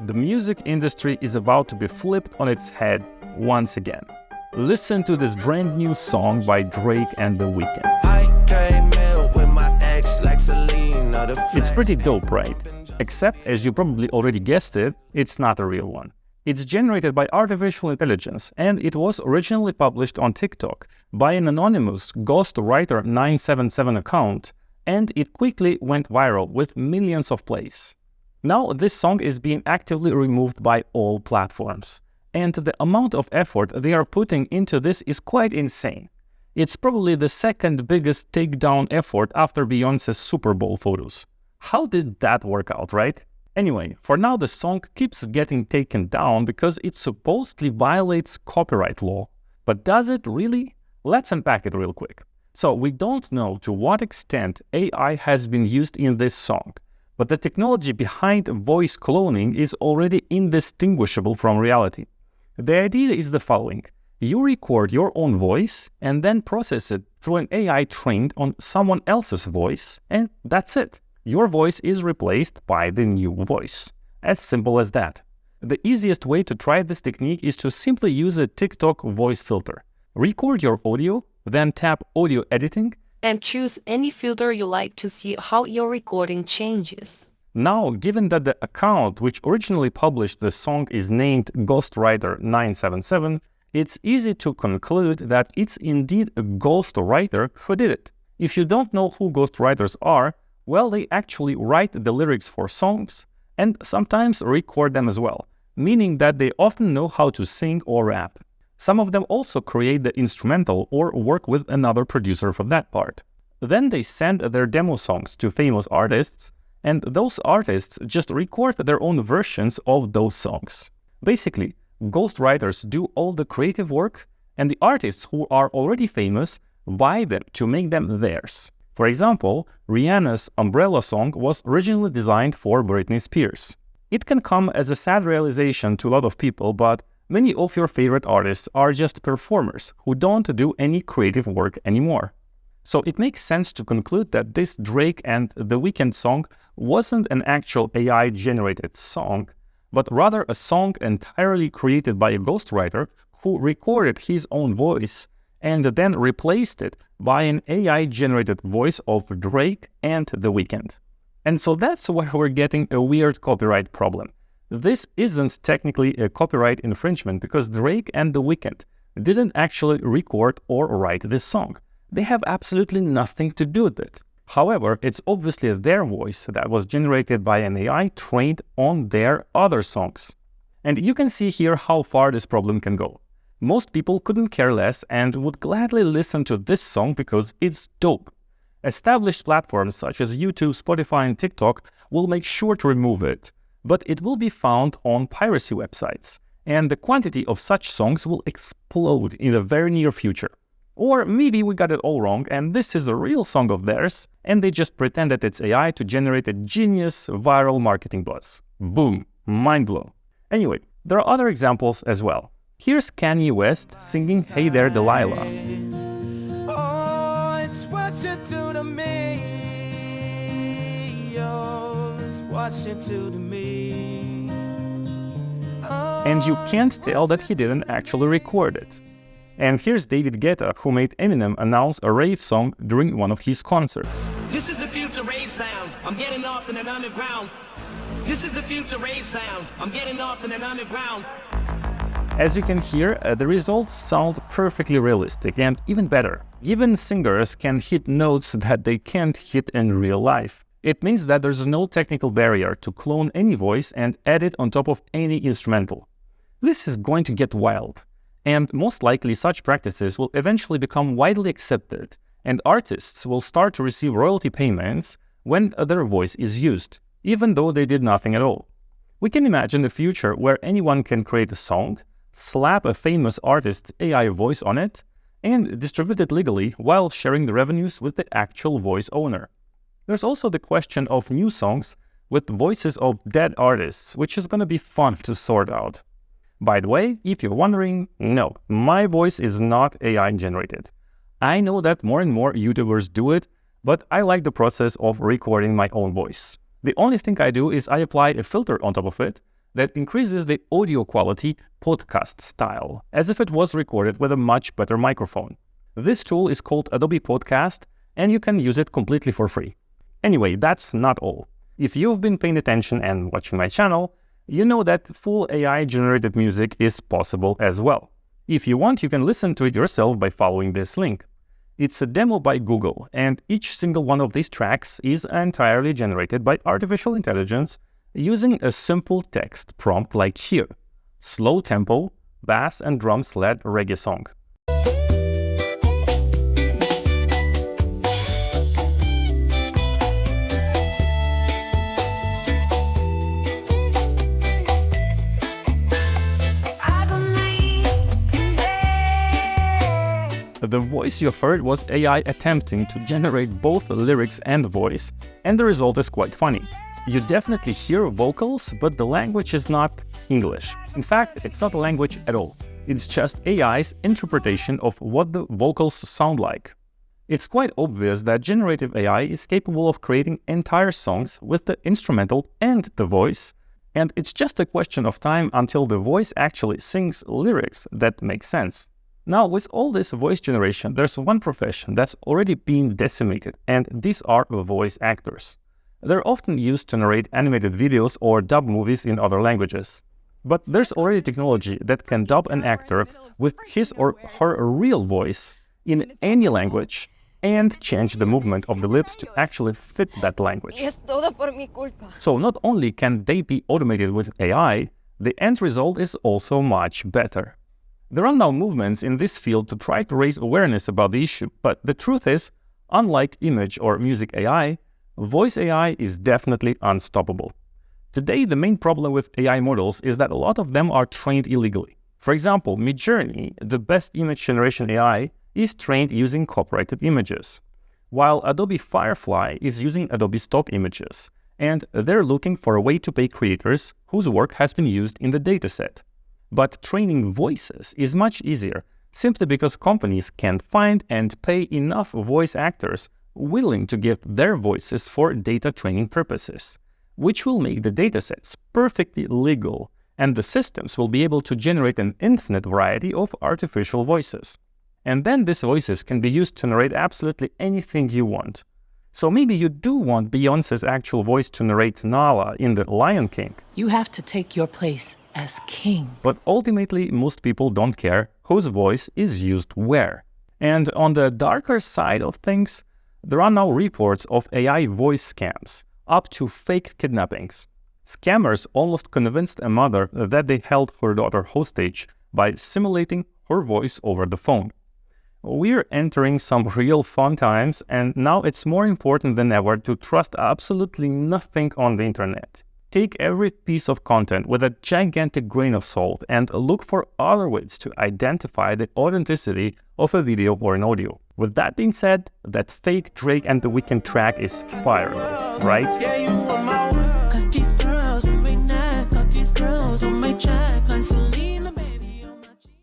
the music industry is about to be flipped on its head once again. Listen to this brand new song by Drake and The Weeknd. It's pretty dope, right? Except, as you probably already guessed it, it's not a real one. It's generated by artificial intelligence, and it was originally published on TikTok by an anonymous ghostwriter 977 account, and it quickly went viral with millions of plays. Now this song is being actively removed by all platforms, and the amount of effort they are putting into this is quite insane. It's probably the second biggest takedown effort after Beyoncé's Super Bowl photos. How did that work out, right? Anyway, for now the song keeps getting taken down because it supposedly violates copyright law. But does it really? Let's unpack it real quick. So we don't know to what extent AI has been used in this song, but the technology behind voice cloning is already indistinguishable from reality. The idea is the following. You record your own voice and then process it through an AI trained on someone else's voice, and that's it. Your voice is replaced by the new voice. As simple as that. The easiest way to try this technique is to simply use a TikTok voice filter. Record your audio, then tap Audio Editing, and choose any filter you like to see how your recording changes. Now, given that the account which originally published the song is named Ghostwriter 977, it's easy to conclude that it's indeed a ghostwriter who did it. If you don't know who ghostwriters are, well, they actually write the lyrics for songs and sometimes record them as well, meaning that they often know how to sing or rap. Some of them also create the instrumental or work with another producer for that part. Then they send their demo songs to famous artists, and those artists just record their own versions of those songs. Basically, ghostwriters do all the creative work, and the artists who are already famous buy them to make them theirs. For example, Rihanna's Umbrella song was originally designed for Britney Spears. It can come as a sad realization to a lot of people, but many of your favorite artists are just performers who don't do any creative work anymore. So it makes sense to conclude that this Drake and The Weeknd song wasn't an actual AI-generated song, but rather a song entirely created by a ghostwriter who recorded his own voice and then replaced it by an AI-generated voice of Drake and The Weeknd. And so that's why we're getting a weird copyright problem. This isn't technically a copyright infringement because Drake and The Weeknd didn't actually record or write this song. They have absolutely nothing to do with it. However, it's obviously their voice that was generated by an AI trained on their other songs. And you can see here how far this problem can go. Most people couldn't care less and would gladly listen to this song because it's dope. Established platforms such as YouTube, Spotify, and TikTok will make sure to remove it, but it will be found on piracy websites, and the quantity of such songs will explode in the very near future. Or maybe we got it all wrong and this is a real song of theirs, and they just pretended it's AI to generate a genius viral marketing buzz. Boom, mind blown. Anyway, there are other examples as well. Here's Kanye West singing Hey There Delilah. Oh, it's what you do to me. Oh, it's what you do to me. Oh, and you can't tell that he didn't actually record it. And here's David Guetta, who made Eminem announce a rave song during one of his concerts. This is the future rave sound. I'm getting lost in an underground. This is the future rave sound. I'm getting lost in an underground. As you can hear, the results sound perfectly realistic, and even better, even singers can hit notes that they can't hit in real life. It means that there's no technical barrier to clone any voice and add it on top of any instrumental. This is going to get wild, and most likely such practices will eventually become widely accepted, and artists will start to receive royalty payments when their voice is used, even though they did nothing at all. We can imagine a future where anyone can create a song, slap a famous artist's AI voice on it, and distribute it legally while sharing the revenues with the actual voice owner. There's also the question of new songs with voices of dead artists, which is gonna be fun to sort out. By the way, if you're wondering, no, my voice is not AI generated. I know that more and more YouTubers do it, but I like the process of recording my own voice. The only thing I do is I apply a filter on top of it, that increases the audio quality podcast style, as if it was recorded with a much better microphone. This tool is called Adobe Podcast, and you can use it completely for free. Anyway, that's not all. If you've been paying attention and watching my channel, you know that full AI-generated music is possible as well. If you want, you can listen to it yourself by following this link. It's a demo by Google, and each single one of these tracks is entirely generated by artificial intelligence using a simple text prompt like here: slow tempo, bass and drums-led reggae song. The voice you heard was AI attempting to generate both lyrics and voice, and the result is quite funny. You definitely hear vocals, but the language is not English. In fact, it's not a language at all. It's just AI's interpretation of what the vocals sound like. It's quite obvious that generative AI is capable of creating entire songs with the instrumental and the voice, and it's just a question of time until the voice actually sings lyrics that make sense. Now, with all this voice generation, there's one profession that's already been decimated, and these are voice actors. They're often used to narrate animated videos or dub movies in other languages. But there's already technology that can dub an actor with his or her real voice in any language and change the movement of the lips to actually fit that language. So not only can they be automated with AI, the end result is also much better. There are now movements in this field to try to raise awareness about the issue, but the truth is, unlike image or music AI, voice AI is definitely unstoppable. Today, the main problem with AI models is that a lot of them are trained illegally. For example, Midjourney, the best image generation AI, is trained using copyrighted images, while Adobe Firefly is using Adobe stock images, and they're looking for a way to pay creators whose work has been used in the dataset. But training voices is much easier, simply because companies can find and pay enough voice actors willing to give their voices for data training purposes, which will make the datasets perfectly legal, and the systems will be able to generate an infinite variety of artificial voices. And then these voices can be used to narrate absolutely anything you want. So maybe you do want Beyoncé's actual voice to narrate Nala in The Lion King. You have to take your place as king. But ultimately, most people don't care whose voice is used where. And on the darker side of things, there are now reports of AI voice scams, up to fake kidnappings. Scammers almost convinced a mother that they held her daughter hostage by simulating her voice over the phone. We're entering some real fun times, and now it's more important than ever to trust absolutely nothing on the internet. Take every piece of content with a gigantic grain of salt and look for other ways to identify the authenticity of a video or an audio. With that being said, that fake Drake and The Weeknd track is fire, right? Yeah, you want more. Got these girls on my neck, got these girls on my check,